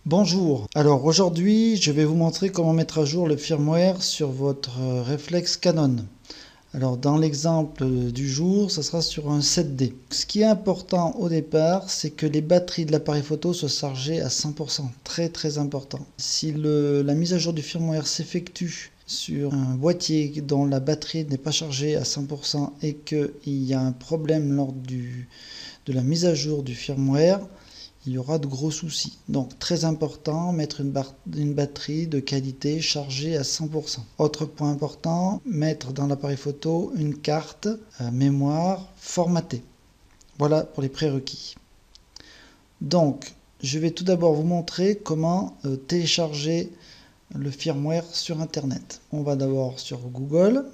Bonjour, alors aujourd'hui je vais vous montrer comment mettre à jour le firmware sur votre réflexe Canon. Alors dans l'exemple du jour, ça sera sur un 7D. Ce qui est important au départ, c'est que les batteries de l'appareil photo soient chargées à 100%, très important. Si la mise à jour du firmware s'effectue sur un boîtier dont la batterie n'est pas chargée à 100% et qu'il y a un problème lors de la mise à jour du firmware, il y aura de gros soucis. Donc très important, mettre une batterie de qualité chargée à 100%. Autre point important, mettre dans l'appareil photo une carte mémoire formatée. Voilà pour les prérequis. Donc je vais tout d'abord vous montrer comment télécharger le firmware sur internet. On va d'abord sur Google,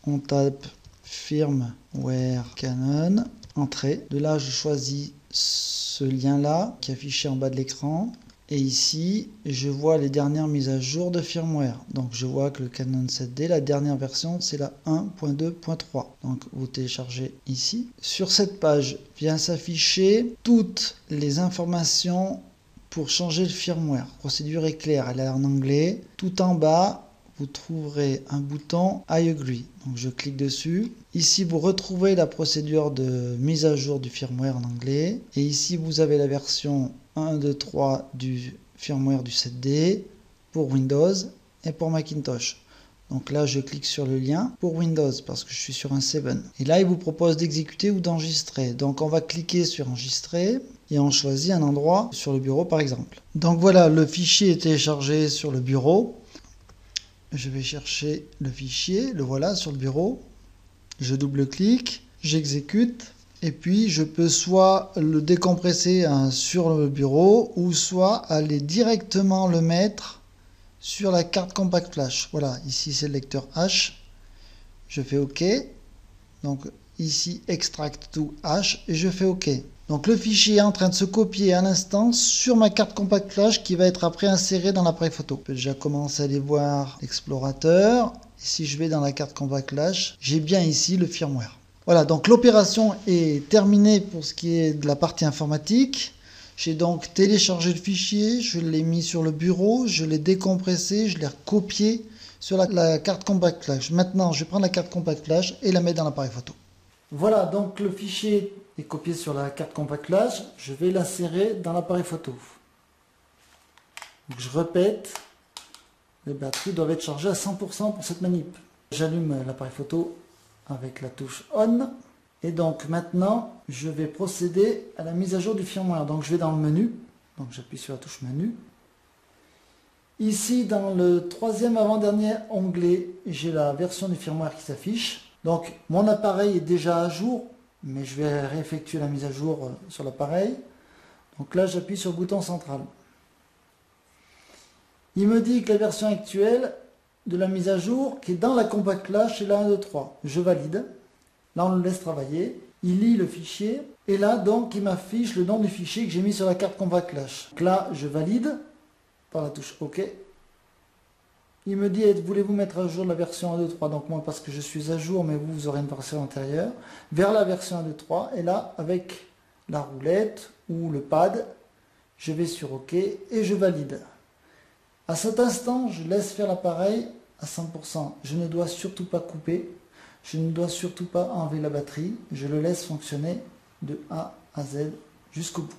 on tape firmware Canon, entrée. De là je choisis ce lien là qui est affiché en bas de l'écran et ici je vois les dernières mises à jour de firmware. Donc je vois que le Canon 7D, la dernière version c'est la 1.2.3. donc vous téléchargez ici. Sur cette page vient s'afficher toutes les informations pour changer le firmware. La procédure est claire, elle est en anglais. Tout en bas vous trouverez un bouton I agree. Donc je clique dessus. Ici vous retrouvez la procédure de mise à jour du firmware en anglais. Et ici vous avez la version 1.2.3 du firmware du 7D pour Windows et pour Macintosh. Donc là je clique sur le lien pour Windows parce que je suis sur un 7. Et là il vous propose d'exécuter ou d'enregistrer. Donc on va cliquer sur enregistrer et on choisit un endroit sur le bureau par exemple. Donc voilà, le fichier est téléchargé sur le bureau. Je vais chercher le fichier, le voilà sur le bureau. Je double-clique, j'exécute et puis je peux soit le décompresser sur le bureau ou soit aller directement le mettre sur la carte compact flash. Voilà, ici c'est le lecteur H. Je fais OK. Donc ici extract to H et je fais OK. Donc le fichier est en train de se copier à l'instant sur ma carte compact flash qui va être après insérée dans l'appareil photo. Je peux déjà commencer à aller voir l'explorateur. Et si je vais dans la carte compact flash, j'ai bien ici le firmware. Voilà, donc l'opération est terminée pour ce qui est de la partie informatique. J'ai donc téléchargé le fichier, je l'ai mis sur le bureau, je l'ai décompressé, je l'ai recopié sur la carte compact flash. Maintenant, je vais prendre la carte compact flash et la mettre dans l'appareil photo. Voilà, donc le fichier est copié sur la carte compact flash. Je vais l'insérer dans l'appareil photo. Donc, je répète, les batteries doivent être chargées à 100% pour cette manip. J'allume l'appareil photo avec la touche On. Et donc maintenant, je vais procéder à la mise à jour du firmware. Donc je vais dans le menu. Donc j'appuie sur la touche menu. Ici, dans le troisième avant-dernier onglet, j'ai la version du firmware qui s'affiche. Donc mon appareil est déjà à jour, mais je vais réeffectuer la mise à jour sur l'appareil. Donc là, j'appuie sur le bouton central. Il me dit que la version actuelle de la mise à jour, qui est dans la compact flash, est la 1.2.3. Je valide. Là, on le laisse travailler. Il lit le fichier. Et là, donc, il m'affiche le nom du fichier que j'ai mis sur la carte compact flash. Donc là, je valide par la touche OK. Il me dit, voulez-vous mettre à jour la version 1.2.3? Donc moi, parce que je suis à jour, mais vous aurez une version antérieure. Vers la version 1.2.3. Et là, avec la roulette ou le pad, je vais sur OK et je valide. À cet instant, je laisse faire l'appareil à 100%. Je ne dois surtout pas couper. Je ne dois surtout pas enlever la batterie. Je le laisse fonctionner de A à Z jusqu'au bout.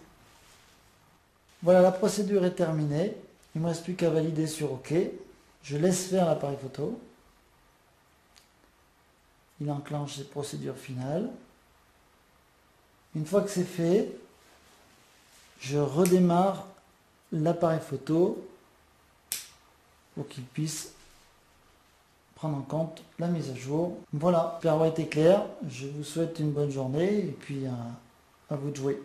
Voilà, la procédure est terminée. Il ne me reste plus qu'à valider sur OK. Je laisse faire l'appareil photo. Il enclenche cette procédure finale. Une fois que c'est fait, je redémarre l'appareil photo pour qu'il puisse prendre en compte la mise à jour. Voilà, j'espère avoir été clair. Je vous souhaite une bonne journée et puis à vous de jouer.